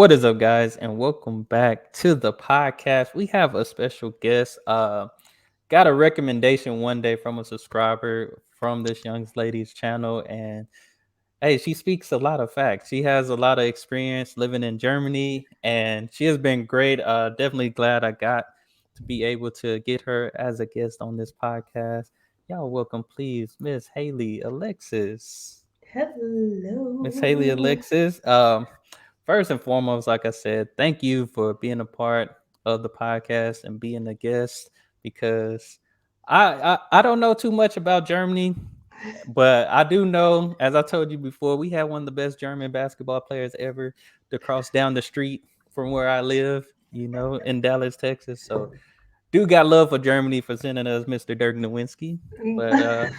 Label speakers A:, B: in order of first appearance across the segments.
A: What is up, guys, and welcome back to the podcast. We have a special guest. Got a recommendation one day from a subscriber from this young lady's channel, and hey, she speaks a lot of facts. She has a lot of experience living in Germany, and she has been great. Definitely glad I got to be able to get her as a guest on this podcast. Y'all, welcome, please, Miss Hayley Alexis. Miss Hayley
B: Hello.
A: Alexis. First and foremost, like I said, thank you for being a part of the podcast and being a guest because I don't know too much about Germany, but I do know, as I told you before, we had one of the best German basketball players ever to cross down the street from where I live, in Dallas, Texas. So do got love for Germany for sending us Mr. Dirk Nowinski. But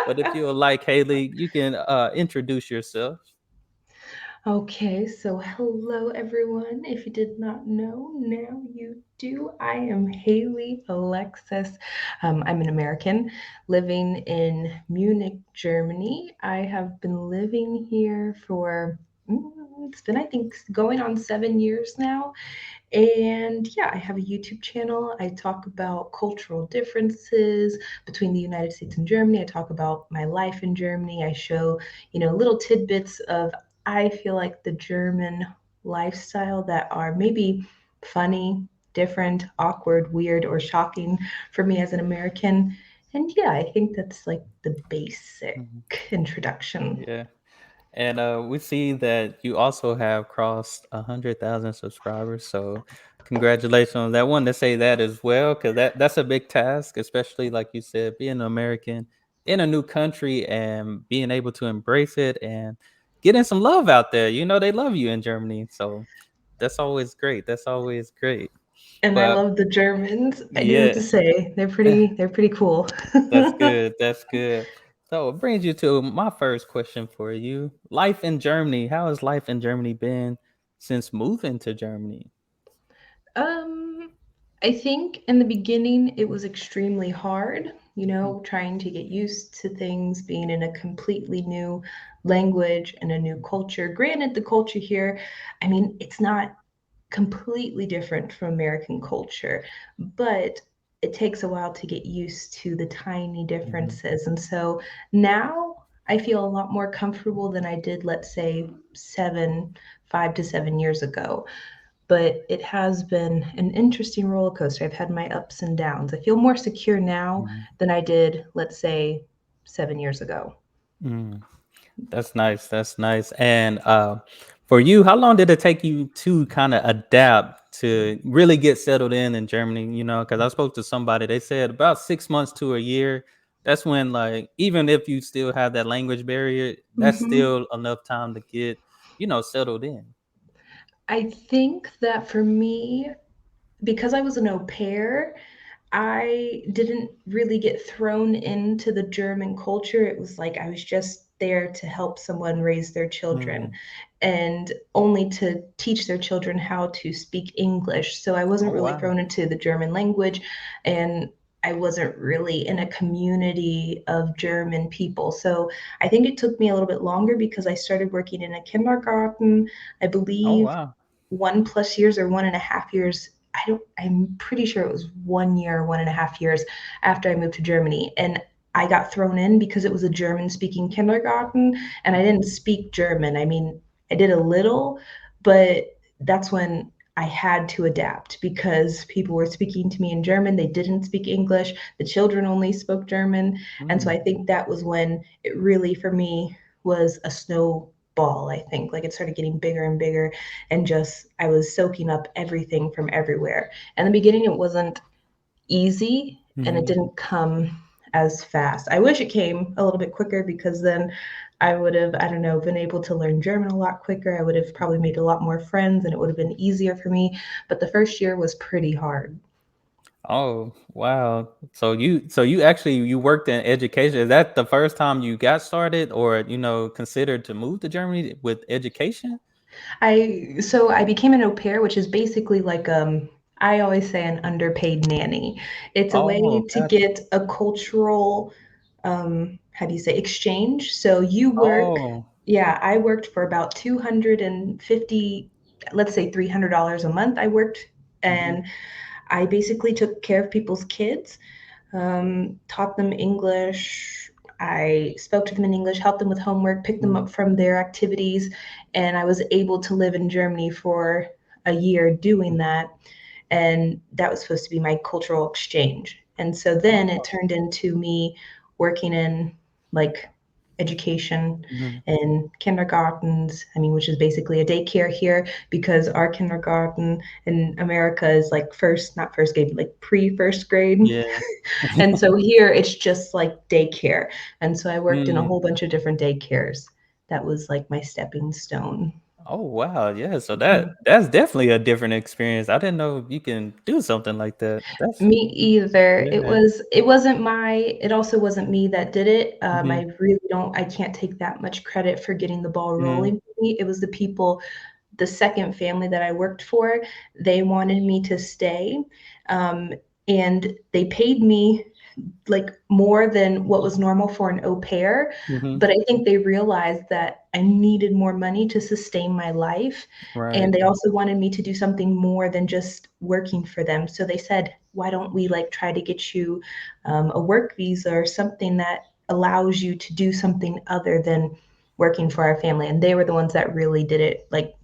A: but if you would like Haley, you can introduce yourself.
B: Okay, so hello everyone. If you did not know, now you do. I am Hayley Alexis. I'm an American living in Munich, Germany. I have been living here for it's been I think going on 7 years now. And yeah, I have a YouTube channel. I talk about cultural differences between the United States and Germany. I talk about my life in Germany. I show, little tidbits of, I feel like, the German lifestyle that are maybe funny, different, awkward, weird, or shocking for me as an American. And yeah, I think that's like the basic
A: Mhm.
B: introduction.
A: Yeah. And we see that you also have crossed 100,000 subscribers. So congratulations on that. One to say that as well, because that's a big task, especially like you said, being an American in a new country and being able to embrace it and getting some love out there. You know, they love you in Germany. So that's always great. That's always great.
B: And I
A: But
B: love the Germans. I do have
A: yeah.
B: to say, they're pretty cool.
A: That's good. That's good. So it brings you to my first question for you. Life in Germany. How has life in Germany been since moving to Germany?
B: Um, I think in the beginning it was extremely hard,
A: Mhm,
B: trying to get used to things, being in a completely new language and a new culture. Granted, the culture here, I mean, it's not completely different from American culture, but it takes a while to get used to the tiny
A: mhm,
B: differences. And so now I feel a lot more comfortable than I did, let's say, 5 to 7 years ago. But it has been an interesting roller coaster. I've had my ups and downs. I feel more secure now
A: mhm,
B: than I did, let's say, 7 years ago.
A: mm. That's nice. That's nice. And for you, how long did it take you to kind of adapt to really get settled in Germany? You know, because I spoke to somebody, they said about 6 months to a year. That's when, like, even if you still have that language barrier, that's
B: Hmm.
A: still enough time to get, settled in.
B: I think that for me, because I was an au pair, I didn't really get thrown into the German culture. It was like I was just there to help someone raise their children
A: Mm.
B: and only to teach their children how to speak English. So I wasn't
A: Oh,
B: really
A: wow.
B: thrown into the German language, and I wasn't really in a community of German people. So I think it took me a little bit longer because I started working in a kindergarten, I
A: Oh,
B: believe,
A: wow.
B: 1+ years or 1.5 years. I'm pretty sure it was 1 year, 1.5 years after I moved to Germany. And I got thrown in because it was a German speaking kindergarten and I
A: Mhm.
B: didn't speak German. I mean, I did a little, but that's when I had to adapt because people were speaking to me in German. They didn't speak English. The children only spoke German. And so
A: Mm.
B: I think that was when it really, for me, was a snowball. I think like it started getting bigger and bigger, and just I was soaking up everything from everywhere. In the beginning, it wasn't easy and it
A: Mhm.
B: didn't come as fast. I wish it came a little bit quicker because then I would have, I don't know, been able to learn German a lot quicker. I would have probably made a lot more friends and it would have been easier for me. But the first year was pretty hard.
A: Oh, wow. So you actually you worked in education. Is that the first time you got started or, considered to move to Germany with education?
B: I became an au pair, which is basically like I always say an underpaid nanny. It's a
A: Oh,
B: way to
A: gotcha.
B: get a cultural how do you say exchange? So you work
A: Oh.
B: Yeah, I worked for about 250, let's say $300 a month. I worked,
A: Hmm.
B: and I basically took care of people's kids, taught them English. I spoke to them in English, helped them with homework, picked them
A: Hmm.
B: up from their activities, and I was able to live in Germany for a year doing that. And that was supposed to be my cultural exchange. And so then it
A: Oh.
B: turned into me working in like education
A: Hmm.
B: in kindergartens, I mean, which is basically a daycare here because our kindergarten in America is like first, not first grade, but like pre first grade.
A: Yeah.
B: And so here it's just like daycare. And so I worked in a
A: Mm.
B: whole bunch of different daycares. That was like my stepping stone.
A: Oh wow, yeah. So
B: Mhm.
A: that's definitely a different experience. I didn't know you can do something like that. That's
B: Me either.
A: yeah.
B: It wasn't it also wasn't me that did it.
A: Hmm.
B: I can't take that much credit for getting the ball
A: Hmm.
B: rolling for me. It was the people, the second family that I worked for, they wanted me to stay. Um, and they paid me like more than what was normal for an au pair.
A: Hmm.
B: But I think they realized that I needed more money to sustain my life.
A: Right.
B: And they also wanted me to do something more than just working for them. So they said, why don't we like try to get you a work visa or something that allows you to do something other than working for our family? And they were the ones that really did it, like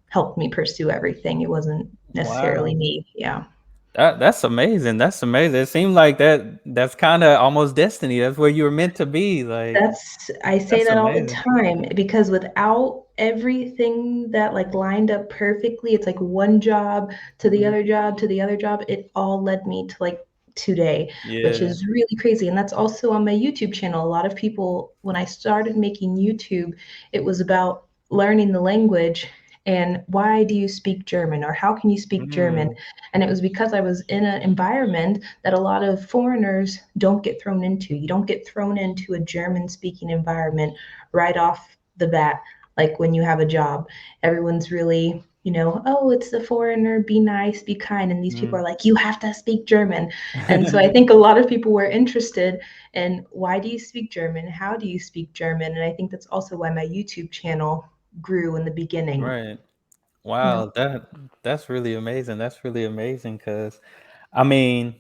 B: helped me pursue everything. It wasn't necessarily
A: Wow.
B: me. Yeah.
A: That's amazing. That's amazing. It seemed like that's kind of almost destiny. That's where you were meant to be. Like
B: I say
A: that's
B: that all the
A: amazing.
B: time because without everything that like lined up perfectly, it's like one job to the
A: Hmm.
B: other job to the other job. It all led me to like today, which
A: Yeah.
B: is really crazy. And that's also on my YouTube channel. A lot of people, when I started making YouTube, it was about learning the language and why do you speak German or how can you speak German?
A: Mm.
B: And it was because I was in an environment that a lot of foreigners don't get thrown into. You don't get thrown into a German speaking environment right off the bat, like when you have a job. Everyone's really, oh, it's the foreigner, be nice, be kind. And these people
A: Mm.
B: are like, you have to speak German. And so I think a lot of people were interested in why do you speak German? How do you speak German? And I think that's also why my YouTube channel grew in the beginning.
A: Right.
B: Yeah.
A: Wow. That's really amazing. That's really amazing. Cause I mean,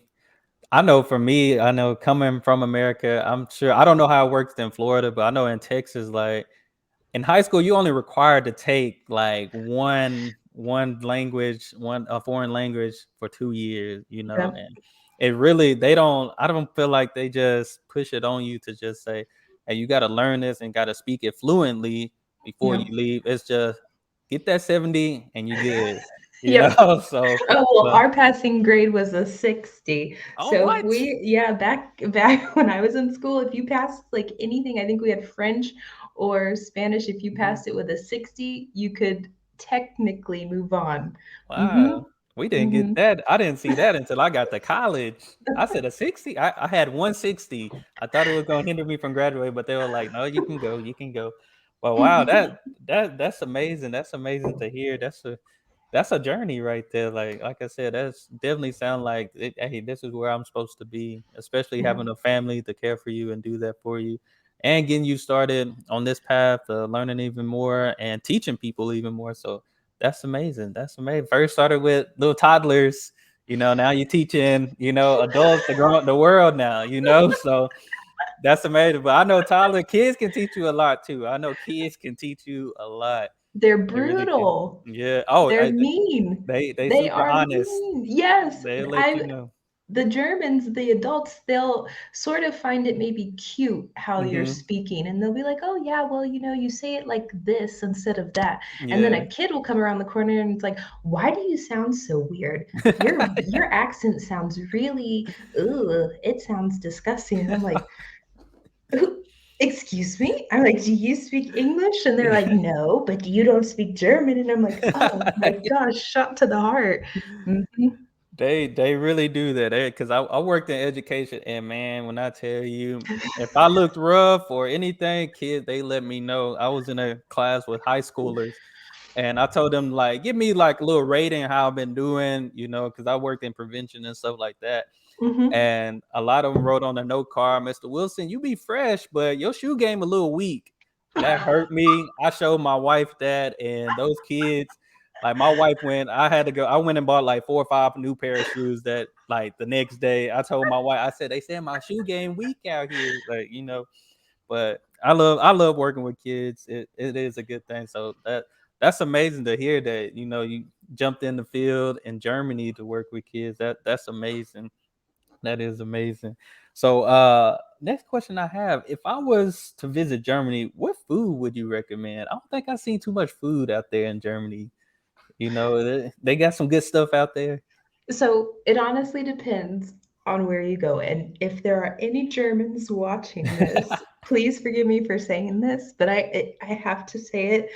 A: I know for me, I know coming from America, I'm sure I don't know how it works in Florida, but I know in Texas, like in high school, you only required to take like one language, one a foreign language for 2 years,
B: Yeah.
A: and it really they don't I don't feel like they just push it on you to just say, hey, you gotta learn this and gotta speak it fluently before
B: Yeah.
A: you leave. It's just get that 70 and you good,
B: Yep.
A: so
B: Oh, well,
A: but
B: our passing grade was a 60.
A: oh
B: So if
A: what?
B: we, yeah, back when I was in school, if you passed like anything, I think we had French or Spanish, if you
A: Mhm.
B: passed it with a 60, you could technically move on. Mm-hmm.
A: Wow. We didn't
B: Mm-hmm.
A: get that. I didn't see that until I got to college. I said a 60. I had 160. I thought it was gonna hinder me from graduating, but they were like, no, you can go, you can go. But wow, that's amazing. That's amazing to hear. That's a journey right there. Like I said, that's definitely sound like hey, this is where I'm supposed to be, especially
B: Yeah.
A: having a family to care for you and do that for you. And getting you started on this path, learning even more and teaching people even more. So that's amazing. That's amazing. First started with little toddlers, now you're teaching, adults to grow up the world now, so that's amazing. But I know toddler kids can teach you a lot too. I know kids can teach you a lot.
B: They're
A: They really can.
B: brutal.
A: Yeah. Oh,
B: They're mean.
A: they
B: They
A: super
B: are
A: honest.
B: mean. Yes.
A: They'll let you
B: I
A: know.
B: The Germans, the adults, they'll sort of find it maybe cute how you're
A: Mhm.
B: speaking, and they'll be like, "Oh yeah, well, you say it like this instead of that." And then
A: Yeah.
B: a kid will come around the corner and it's like, "Why do you sound so weird? Your accent sounds really, ugh, it sounds disgusting." And I'm like, "Who- Excuse me?" I'm like, "Do you speak English?" And they're like, "No, but you don't speak German." And I'm like, "Oh my gosh, shot to the heart." Mhm.
A: They really do that, because I worked in education, and man, when I tell you, if I looked rough or anything, kids they let me know. I was in a class with high schoolers, and I told them like, give me like a little rating how I've been doing, because I worked in prevention and stuff like that.
B: Mhm.
A: And a lot of them wrote on a note card, Mr. Wilson, you be fresh, but your shoe game a little weak. that hurt me. I showed my wife that, and those kids, like my wife went. I had to go. I went and bought like 4 or 5 new pair of shoes. That like the next day, I told my wife. I said they said my shoe game weak out here. Like but I love working with kids. It is a good thing. So that's amazing to hear that you jumped in the field in Germany to work with kids. That's amazing. That is amazing. So next question I have, if I was to visit Germany, what food would you recommend? I don't think I've seen too much food out there in Germany. They got some good stuff out there.
B: So it honestly depends on where you go. And if there are any Germans watching this, please forgive me for saying this, but I have to say it.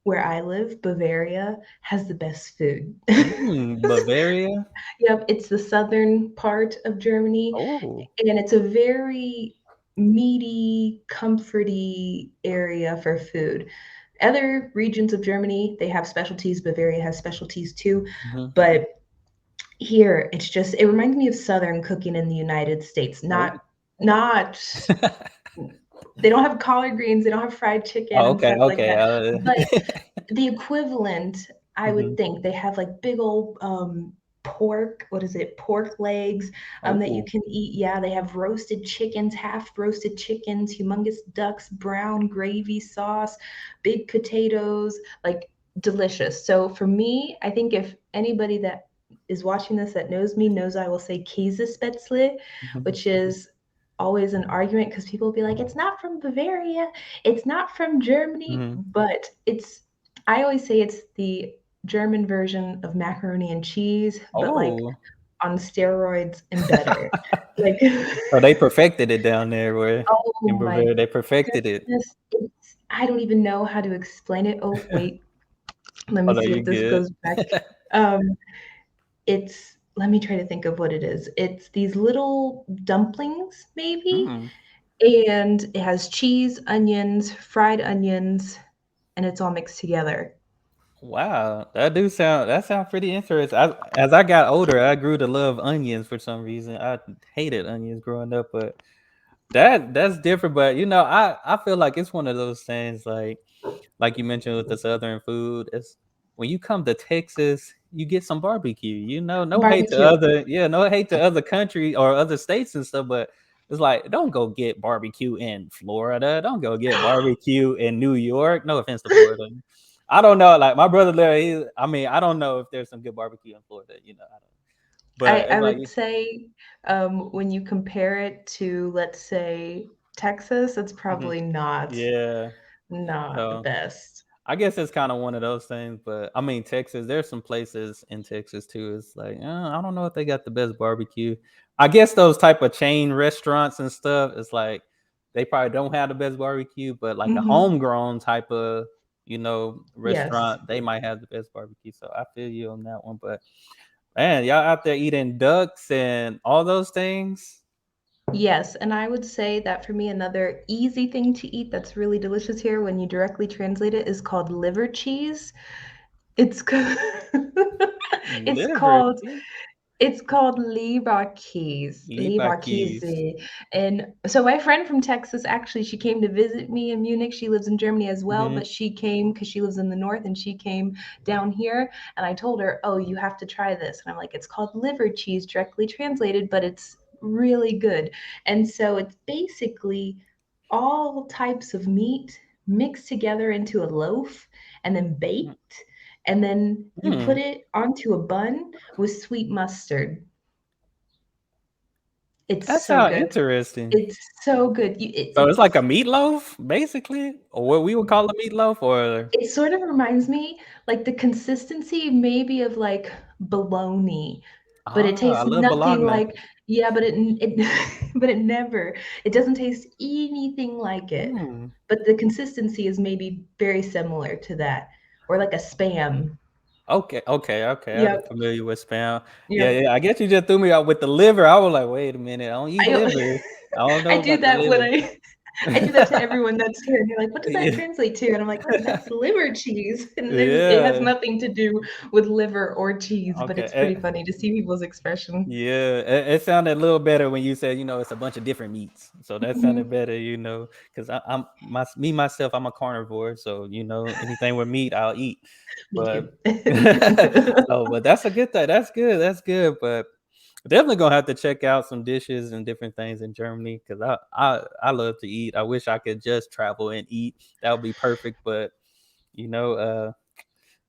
B: Where I live, Bavaria has the best food.
A: Bavaria.
B: Yep, it's the southern part of Germany,
A: Oh.
B: and it's a very meaty, comforty area for food. Other regions of Germany, they have specialties. Bavaria has specialties too,
A: Hmm.
B: but here it's just it reminds me of southern cooking in the United States.
A: Oh.
B: Not they don't have collard greens, they don't have fried chicken
A: Oh,
B: and
A: okay,
B: stuff like
A: okay.
B: that. But the equivalent, I would
A: Mhm.
B: think they have like big old pork, what is it, pork legs that you
A: Oh.
B: can eat. Yeah, they have roasted chickens, half roasted chickens, humongous ducks, brown gravy sauce, big potatoes, like delicious. So for me, I think if anybody that is watching this that knows me knows I will say Käsespätzle,
A: Mhm.
B: which is always an argument because people will be like, it's not from Bavaria, it's not from Germany,
A: Mhm.
B: but I always say it's the German version of macaroni and cheese, but like
A: Oh.
B: on steroids and better. Like,
A: So they perfected it down there where
B: oh
A: in
B: my
A: Bavaria. They perfected it.
B: goodness, I don't even know how to explain it. Oh, wait, let
A: Oh
B: me
A: no,
B: see
A: you
B: if this
A: good.
B: goes back. Um, let me try to think of what it is. It's these little dumplings, maybe,
A: Mm.
B: and it has cheese, onions, fried onions, and it's all mixed together.
A: Wow, that sound pretty interesting. As I got older, I grew to love onions for some reason. I hated onions growing up, but that's different. But I feel like it's one of those things like you mentioned with the southern food. It's when you come to Texas, you get some barbecue. No hate to
B: Barbecue.
A: other country or other states and stuff, but it's like don't go get barbecue in Florida. Don't go get barbecue in New York. No offense to Florida. I don't know. Like my brother there, I mean, I don't know if there's some good barbecue in Florida. I don't. But
B: I
A: it's like,
B: would say when you compare it to, let's say, Texas, it's
A: mhm,
B: probably
A: yeah.
B: not the
A: So
B: best.
A: I guess it's kind of one of those things, but I mean, Texas, there's some places in Texas too. It's like, I don't know if they got the best barbecue. I guess those type of chain restaurants and stuff, it's like they probably don't have the best barbecue, but like a
B: Hmm.
A: homegrown type of,
B: Yes.
A: restaurant, they might have the best barbecue. So I feel you on that one. But man, y'all out there eating ducks and all those things.
B: Yes, and I would say that for me, another easy thing to eat that's really delicious here when you directly translate it is called liver cheese. It's it's called
A: Liberty.
B: It's called Leberkäse,
A: Leberkäse.
B: Leberkäse. And so my friend from Texas, actually, she came to visit me in Munich. She lives in Germany as well,
A: Mm-hmm.
B: but she came because she lives in the north and she came down here. And I told her, oh, you have to try this. And I'm like, it's called liver cheese, directly translated, but it's really good. And so it's basically all types of meat mixed together into a loaf and then baked. And then you put
A: Mm.
B: it onto a bun with sweet mustard. It's
A: That
B: so
A: sounds
B: good.
A: interesting.
B: It's so good.
A: So it's like a meatloaf, basically, or what we would call a meatloaf, or
B: It sort of reminds me like the consistency maybe of like bologna, but it
A: I
B: tastes
A: love
B: nothing
A: bologna.
B: like, yeah, but but it doesn't taste anything like it.
A: Mm.
B: But the consistency is maybe very similar to that, or like a spam.
A: Okay, okay, okay. I'm
B: Yep,
A: familiar with spam. Yeah,
B: yep.
A: yeah. I guess you just threw me out with the liver. I was like, wait a minute, I don't eat
B: I
A: liver. I don't
B: I
A: know
B: do
A: about the
B: that when
A: liver.
B: I I do that to everyone that's here, and they're like, "What does that
A: Yeah.
B: translate to?" And I'm like, "Oh, that's liver cheese." And it has
A: Yeah.
B: nothing to do with liver or cheese, but
A: Okay.
B: it's pretty funny to see people's expression.
A: Yeah, it sounded a little better when you said, it's a bunch of different meats. So that sounded
B: Mhm.
A: better, because I'm myself, I'm a carnivore. So anything with meat, I'll eat.
B: Me
A: But
B: too.
A: but that's a good thing. That's good. That's good. But definitely gonna have to check out some dishes and different things in Germany because I love to eat. I wish I could just travel and eat. That would be perfect. But you know, uh,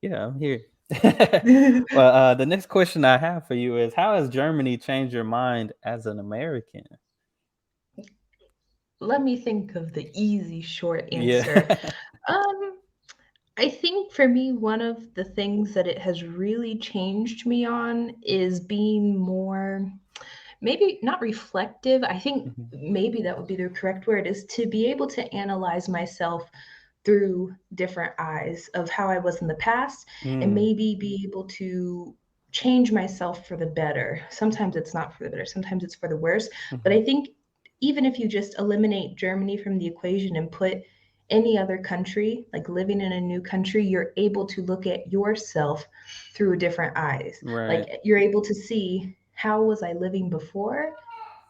A: yeah, I'm here. Well, the next question I have for you is how has Germany changed your mind as an American?
B: Let me think of the easy, short answer.
A: Yeah.
B: Um, I think for me, one of the things that it has really changed me on is being more, maybe not reflective. I think
A: Mhm.
B: maybe that would be the correct word, is to be able to analyze myself through different eyes of how I was in the past and
A: Mm,
B: maybe be able to change myself for the better. Sometimes it's not for the better, sometimes it's for the worse. But
A: mhm,
B: I think even if you just eliminate Germany from the equation and put any other country, like living in a new country, you're able to look at yourself through different eyes.
A: right.
B: Like you're able to see, how was I living before?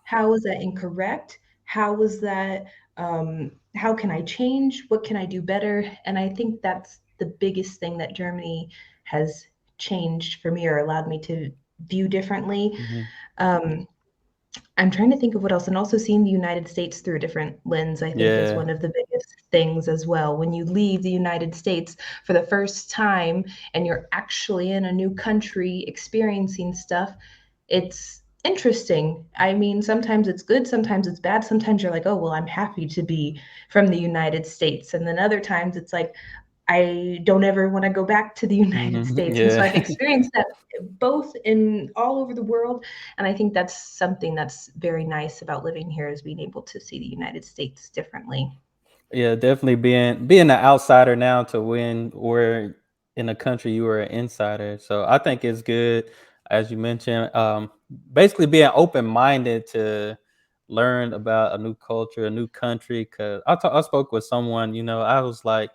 B: How was that incorrect? How was that, how can I change? What can I do better? And I think that's the biggest thing that Germany has changed for me or allowed me to view differently.
A: Mhm.
B: Um, I'm trying to think of what else, and also seeing the United States through a different lens, I think, is
A: Yeah.
B: one of the biggest things as well. When you leave the United States for the first time and you're actually in a new country experiencing stuff, it's interesting. I mean, sometimes it's good, sometimes it's bad. Sometimes you're like, oh, well, I'm happy to be from the United States. And then other times it's like, I don't ever want to go back to the United
A: Mhm.
B: States. And so
A: Yeah.
B: I've experienced that both in all over the world. And I think that's something that's very nice about living here is being able to see the United States differently.
A: Yeah, definitely being an outsider now to when we're in a country you were an insider. So I think it's good, as you mentioned, basically being open minded to learn about a new culture, a new country. Cause I spoke with someone, I was like,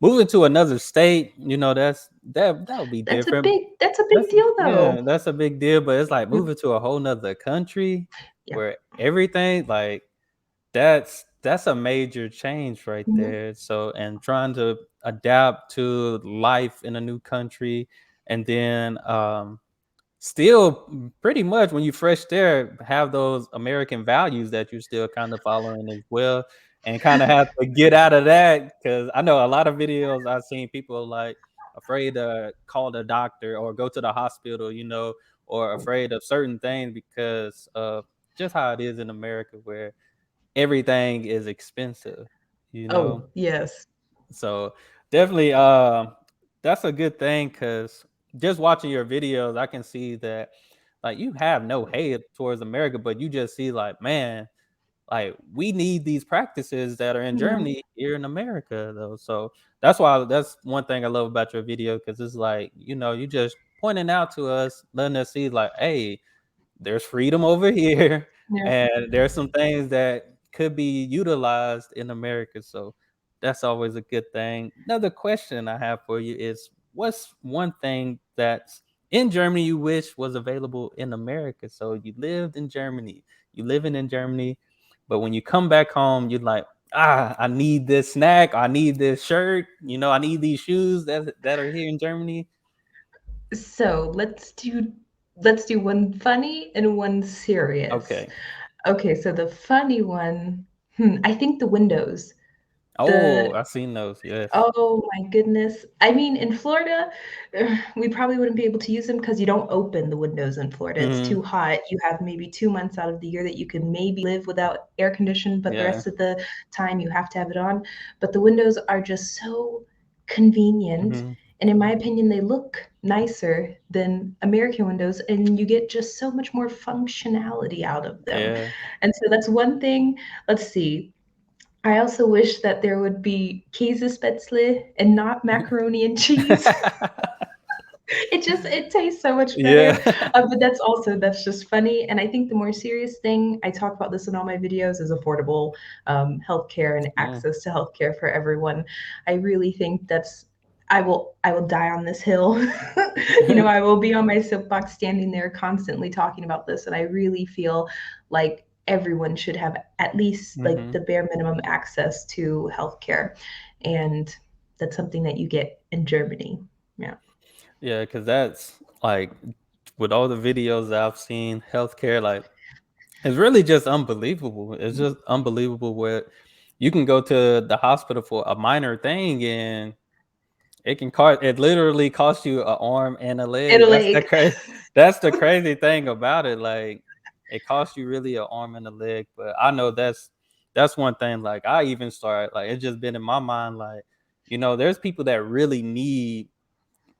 A: moving to another state, that would be different.
B: That's a big deal
A: Yeah,
B: though.
A: that's a big deal. But it's like
B: Yep.
A: moving to a whole nother country
B: Yeah.
A: where everything like that's a major change right
B: Mhm.
A: there. So and trying to adapt to life in a new country and then still pretty much when you fresh there have those American values that you're still kind of following as well and kind of have to get out of that because I know a lot of videos I've seen people like afraid to call the doctor or go to the hospital, or afraid of certain things because of just how it is in America where everything is expensive, you know?
B: Oh, yes.
A: So definitely that's a good thing because just watching your videos, I can see that like you have no hate towards America, but you just see like, man, like we need these practices that are in
B: Yeah.
A: Germany here in America though. So that's one thing I love about your video because it's like, you just pointing out to us, letting us see like, hey, there's freedom over here
B: Yeah.
A: and there's some things that could be utilized in America. So that's always a good thing. Another question I have for you is what's one thing that's in Germany you wish was available in America? So you lived in Germany, you living in Germany, but when you come back home, you're like, I need this snack, I need this shirt, I need these shoes that are here in Germany.
B: So let's do one funny and one serious.
A: Okay.
B: Okay, so the funny one, I think the windows.
A: Oh,
B: The
A: I've seen those. Yes.
B: Oh my goodness. I mean, in Florida, we probably wouldn't be able to use them because you don't open the windows in Florida. It's too
A: Mhm.
B: hot. You have maybe 2 months out of the year that you can maybe live without air condition, but the
A: Yeah.
B: rest of the time you have to have it on. But the windows are just so convenient,
A: Mhm.
B: and in my opinion, they look nicer than American windows, and you get just so much more functionality out of them.
A: Yeah.
B: And so that's one thing. Let's see. I also wish that there would be Käsespätzle and not macaroni and cheese. it tastes so much
A: Yeah.
B: better. But that's just funny. And I think the more serious thing, I talk about this in all my videos, is affordable healthcare and
A: Mm.
B: access to healthcare for everyone. I really think that's I will die on this hill. I will be on my soapbox standing there constantly talking about this. And I really feel like everyone should have at least like
A: Hmm.
B: the bare minimum access to healthcare. And that's something that you get in Germany. Yeah.
A: Yeah, because that's like with all the videos that I've seen, healthcare, like it's really just unbelievable. It's just unbelievable where you can go to the hospital for a minor thing and it can cost. It literally costs you an arm and a leg. That's the
B: Italy.
A: crazy. That's the crazy thing about it. Like it costs you really an arm and a leg. But I know that's one thing. Like I even started. Like it's just been in my mind. Like there's people that really need,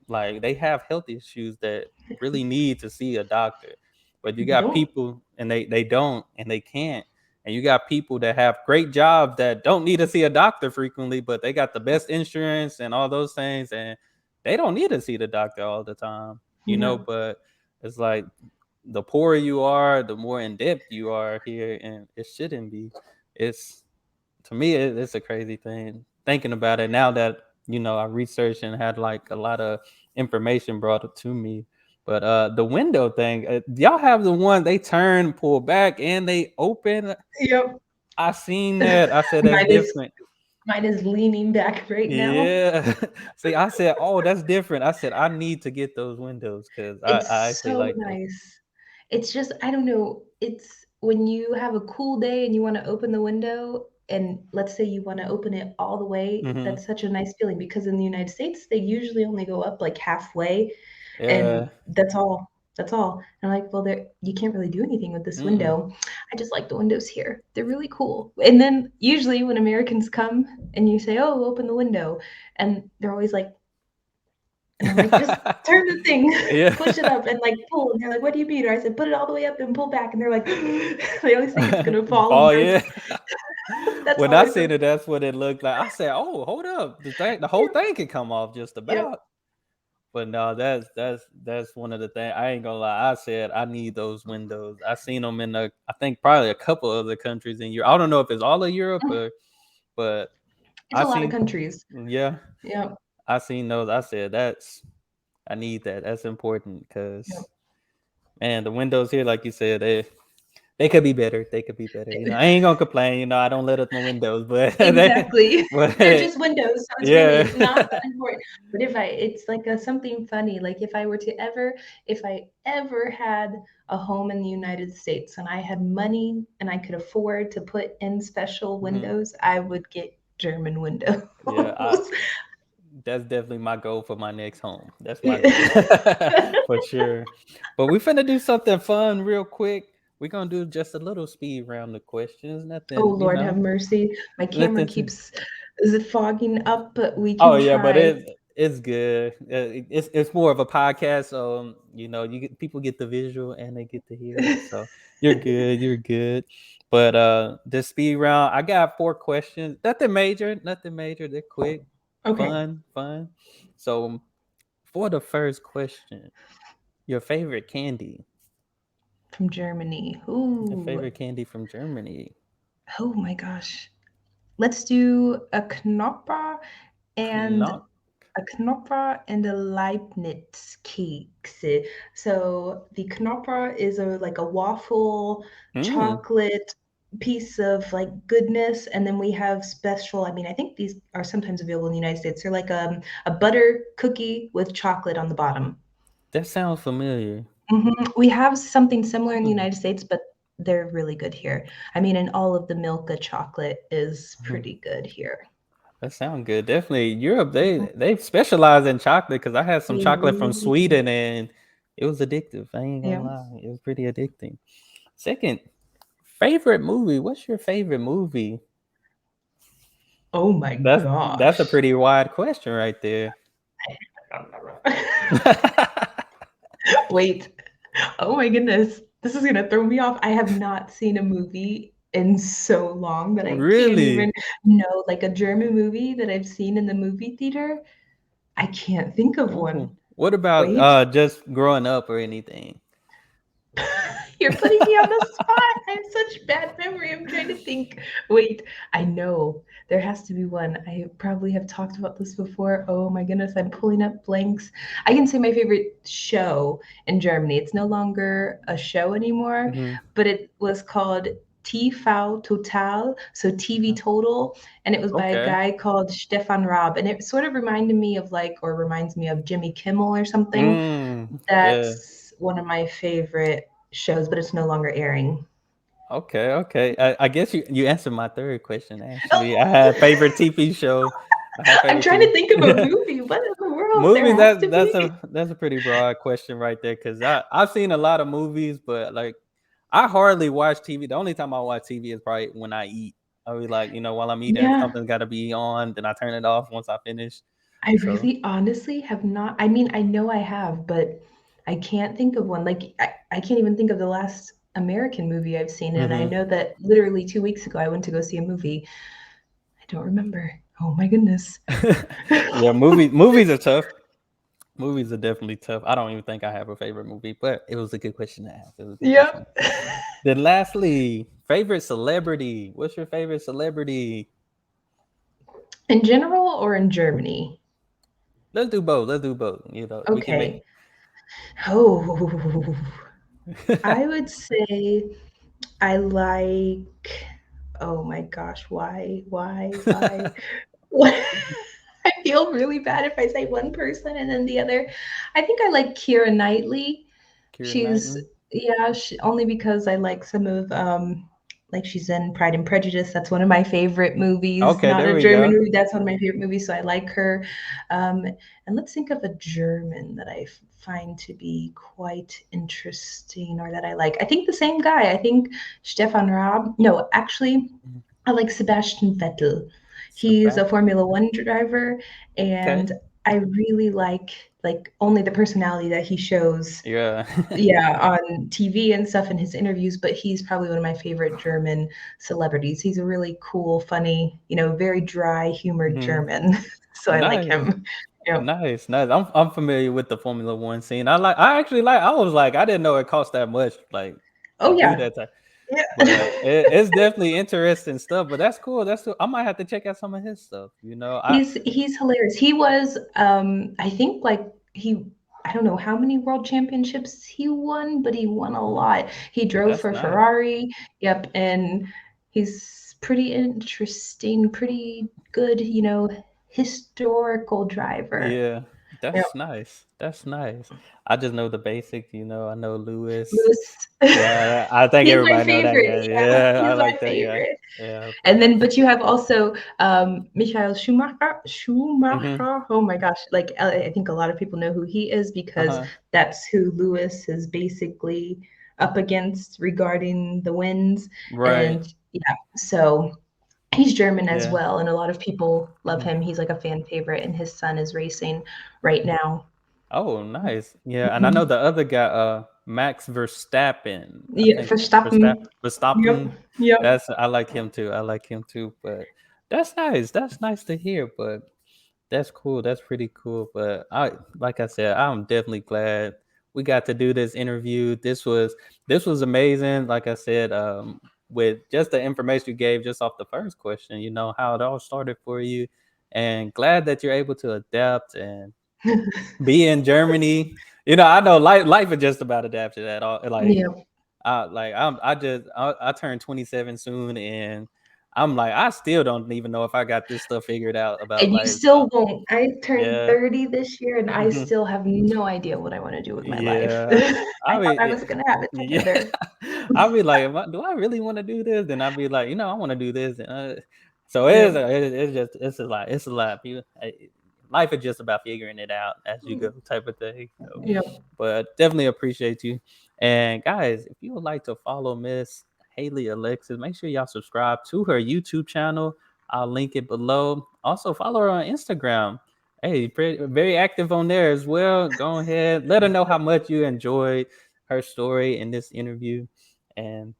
A: like they have health issues that really need to see a doctor, but you
B: They
A: got
B: don't.
A: people and they don't and they can't, and you got people that have great jobs that don't need to see a doctor frequently, but they got the best insurance and all those things, and they don't need to see the doctor all the time.
B: Yeah.
A: But it's like the poorer you are, the more in depth you are here, and it shouldn't be. It's To me, it's a crazy thing thinking about it now that I researched and had like a lot of information brought up to me. But the window thing, y'all have the one they turn, pull back, and they open.
B: Yep.
A: I seen that. I said that's
B: Mine is
A: different.
B: mine is leaning back right now.
A: Yeah. See, I said, oh, that's different. I said I need to get those windows because I
B: It's
A: actually
B: so
A: like those.
B: nice. It's just, I don't know, it's when you have a cool day and you want to open the window, and let's say you want to open it all the way,
A: Hmm.
B: that's such a nice feeling because in the United States, they usually only go up like halfway, and
A: Yeah.
B: that's all. That's all. And I'm like, well, there you can't really do anything with this
A: Mm-mm.
B: window. I just like the windows here. They're really cool. And then usually when Americans come and you say, "Oh, open the window," and they're always like, and I'm like, just turn the thing,
A: Yeah.
B: push it up and like pull. And they're like, what do you mean? Or I said, put it all the way up and pull back. And they're like, they always think it's gonna fall. And
A: Oh
B: they're
A: yeah.
B: like, that's
A: When I
B: always a
A: seen it, that's what it looked like. I said, "Oh, hold up, the whole
B: yep,
A: thing could come off just
B: yep.
A: about." But no, that's one of the things. I ain't gonna lie. I said I need those windows. I seen them in I think probably a couple other countries in Europe. I don't know if it's all of Europe,
B: Mm,
A: but
B: it's
A: I
B: a lot of
A: seen,
B: countries.
A: yeah,
B: Yep,
A: I seen those. I said I need that. That's important
B: yep.
A: because man, the windows here, like you said, they could be better. They could be better. I ain't gonna complain. I don't let up my windows, but
B: Exactly.
A: but
B: They're just windows, so it's
A: yeah.
B: really not that important. But it's like something funny. Like if I ever had a home in the United States and I had money and I could afford to put in special
A: Mhm.
B: windows, I would get German windows.
A: Yeah, that's definitely my goal for my next home. That's my goal
B: Yeah.
A: for sure. But we finna do something fun real quick. We're gonna do just a little speed round of questions.
B: Oh
A: Nothing,
B: Lord, have mercy. My camera
A: nothing.
B: keeps is it fogging up, but we
A: Oh
B: can
A: yeah, but
B: try.
A: it's good. It's more of a podcast, so people get the visual and they get to hear it. So you're good. You're good. But this speed round, I got 4 questions. Nothing major. Nothing major. They're quick,
B: Okay,
A: fun. So for the first question, your favorite candy.
B: from Germany.
A: Your
B: Ooh.
A: favorite candy from Germany.
B: Oh my gosh. Let's do a Knopper and
A: Knock.
B: a Leibniz cakes. So the Knopper is like a waffle
A: Mm,
B: chocolate piece of like goodness, and then we have special. I mean, I think these are sometimes available in the United States. They're like a butter cookie with chocolate on the bottom.
A: that sounds familiar.
B: We have something similar in the
A: Mm.
B: United States, but they're really good here. I mean, and all of the Milka chocolate is pretty good here.
A: That sounds good. Definitely Europe. They specialize in chocolate because I had some
B: They
A: chocolate from
B: really do.
A: Sweden and it was addictive. I ain't gonna
B: Yeah.
A: lie, it was pretty addicting. Second, favorite movie. What's your favorite movie?
B: Oh my
A: That's a
B: gosh.
A: pretty wide question right there.
B: Wait. Oh my goodness. This is gonna throw me off. I have not seen a movie in so long that I can't even
A: Really?
B: know, like a German movie that I've seen in the movie theater. I can't think of
A: Oh,
B: one.
A: What about
B: Wait.
A: just growing up or anything?
B: You're putting me on the spot. I have such bad memory. I'm trying to think. Wait, I know there has to be one. I probably have talked about this before. Oh my goodness, I'm pulling up blanks. I can say my favorite show in Germany. It's no longer a show anymore,
A: Hmm.
B: but it was called TV Total, so TV Total, and it was by a
A: Okay.
B: guy called Stefan Raab, and it sort of reminded me of like, or reminds me of Jimmy Kimmel or something.
A: Yeah.
B: That's one of my favorite shows, but it's no longer airing.
A: Okay. Okay. I guess you answered my third question. Actually, I
B: Oh,
A: had favorite TV show. I have
B: I'm
A: favorite
B: trying to
A: TV.
B: think of a movie. What in the world? There
A: Movies.
B: has
A: That
B: to be.
A: that's a pretty broad question right there because I've seen a lot of movies, but like I hardly watch TV. The only time I watch TV is probably when I eat. I'll be like, while I'm eating,
B: Yeah,
A: something's got to be on. Then I turn it off once I finish.
B: I
A: So.
B: really honestly have not. I mean, I know I have, but I can't think of one. Like, I can't even think of the last American movie I've seen. And I
A: Hmm.
B: know that literally 2 weeks ago, I went to go see a movie. I don't remember. Oh my goodness.
A: Yeah, movies are tough. Movies are definitely tough. I don't even think I have a favorite movie, but it was a good question to ask. It was a good question.
B: Yep.
A: Then lastly, favorite celebrity. What's your favorite celebrity?
B: In general or in Germany?
A: Let's do both. Let's do both. We can make.
B: Okay. Oh, I would say I like, oh my gosh, why? What? I feel really bad if I say one person and then the other. I think I like Keira Knightley.
A: Keira
B: She's,
A: Knightley.
B: yeah, only because I like some of like she's in Pride and Prejudice. That's one of my favorite movies.
A: Okay,
B: Not
A: there
B: a
A: we
B: German
A: go.
B: movie. That's one of my favorite movies, so I like her. And let's think of a German that I find to be quite interesting or that I like. I think the same guy. I think Stefan Raab. No, actually,
A: Mhm.
B: I like Sebastian Vettel. He's a
A: Sebastian.
B: Formula One driver,
A: Okay.
B: and I really like only the personality that he shows,
A: Yeah.
B: yeah, on TV and stuff in his interviews, but he's probably one of my favorite German celebrities. He's a really cool, funny, very dry humored
A: Hmm.
B: German. So I like
A: Nice.
B: him. Yeah.
A: Nice, nice. I'm familiar with the Formula One scene. I actually like. I was like, I didn't know it cost that much, like to
B: Oh
A: do
B: yeah.
A: that type.
B: Yeah.
A: But it's definitely interesting stuff. But that's cool. That's cool. I might have to check out some of his stuff. I
B: He's hilarious. He was I think like he I don't know how many world championships he won, but he won a lot. He drove
A: that's
B: for
A: nice.
B: Ferrari. Yep, and he's pretty interesting, pretty good, historical driver.
A: Yeah,
B: Yep.
A: that's nice. That's nice. I just know the basics. I know Lewis.
B: Lewis.
A: Yeah, I think
B: He's my
A: everybody know that
B: favorite.
A: guy.
B: Yeah,
A: Yeah, I
B: he's my
A: like that guy.
B: favorite.
A: Yeah,
B: And
A: but
B: then, but you have also Michael Schumacher.
A: hmm.
B: Schumacher. Oh my gosh! Like I think a lot of people know who he is because
A: Uh-huh.
B: that's who Lewis is basically up against regarding the wins.
A: Right.
B: And yeah, so he's German as
A: Yeah.
B: well, and a lot of people love
A: Mhm.
B: him. He's like a fan favorite, and his son is racing right now.
A: Oh, nice. Yeah, and I know
B: Mhm.
A: the other guy, Max Verstappen. I
B: Yeah,
A: think
B: Verstappen. Yep.
A: Verstappen.
B: Yep.
A: I like him too. I like him too. But that's nice. That's nice to hear. But that's cool. That's pretty cool. But like I said, I'm definitely glad we got to do this interview. This was amazing. Like I said, with just the information you gave just off the first question, how it all started for you, and glad that you're able to adapt and be in Germany. I know life is just about adapt to that. All like
B: Yep.
A: I turned 27 soon, and I'm like I still don't even know if I got this stuff figured out about
B: And you
A: life.
B: still
A: So
B: won't. I turned
A: yeah.
B: 30 this year, and I
A: Mhm.
B: still have no idea what I want to do with my life.
A: Yeah.
B: I
A: I
B: thought
A: mean,
B: I was gonna have it
A: yeah.
B: together.
A: I'll be like, do I really want to do this? Then I'll be like, I want to do this. So
B: Yep.
A: it's a lot. Life is just about figuring it out as you go, type of thing. So,
B: Yep.
A: but definitely appreciate you. And guys, if you would like to follow Miss Hayley Alexis, make sure y'all subscribe to her YouTube channel. I'll link it below. Also follow her on Instagram. Hey, very active on there as well. Go ahead, let her know how much you enjoyed her story in this interview. And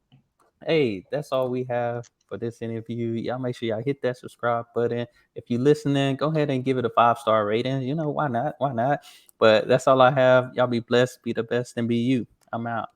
A: hey, that's all we have for this interview. Y'all make sure y'all hit that subscribe button. If you're listening, go ahead and give it a 5-star rating. You know, why not? Why not? But that's all I have. Y'all be blessed, be the best, and be you. I'm out.